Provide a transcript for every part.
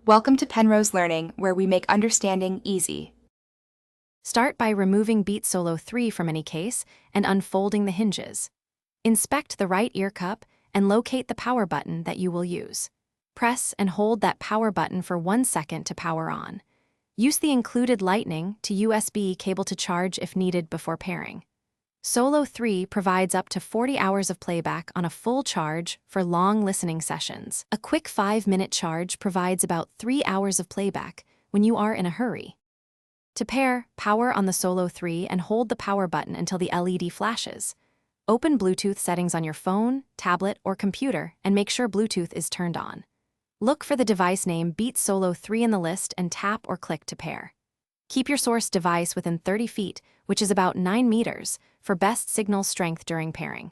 Welcome to Penrose Learning, where we make understanding easy. Start by removing Beat Solo 3 from any case and unfolding the hinges. Inspect the right ear cup and locate the power button that you will use. Press and hold that power button for 1 second to power on. Use the included Lightning to USB cable to charge if needed before pairing. Solo 3 provides up to 40 hours of playback on a full charge for long listening sessions. A quick 5-minute charge provides about 3 hours of playback when you are in a hurry. To pair, power on the Solo 3 and hold the power button until the LED flashes. Open Bluetooth settings on your phone, tablet, or computer and make sure Bluetooth is turned on. Look for the device name Beat Solo 3 in the list and tap or click to pair. Keep your source device within 30 feet, which is about 9 meters, for best signal strength during pairing.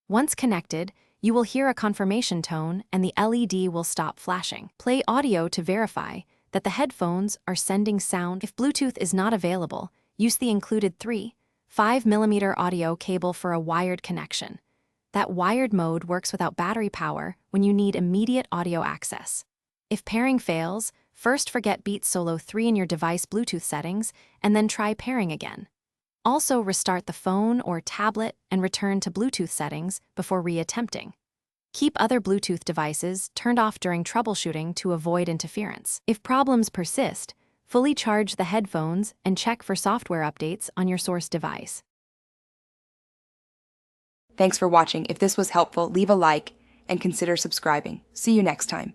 Once connected, you will hear a confirmation tone and the LED will stop flashing. Play audio to verify that the headphones are sending sound. If Bluetooth is not available, use the included 3.5mm audio cable for a wired connection. That wired mode works without battery power when you need immediate audio access. If pairing fails, first forget Beat Solo 3 in your device Bluetooth settings and then try pairing again. Also restart the phone or tablet and return to Bluetooth settings before re-attempting. Keep other Bluetooth devices turned off during troubleshooting to avoid interference. If problems persist, fully charge the headphones and check for software updates on your source device. Thanks for watching. If this was helpful, leave a like and consider subscribing. See you next time.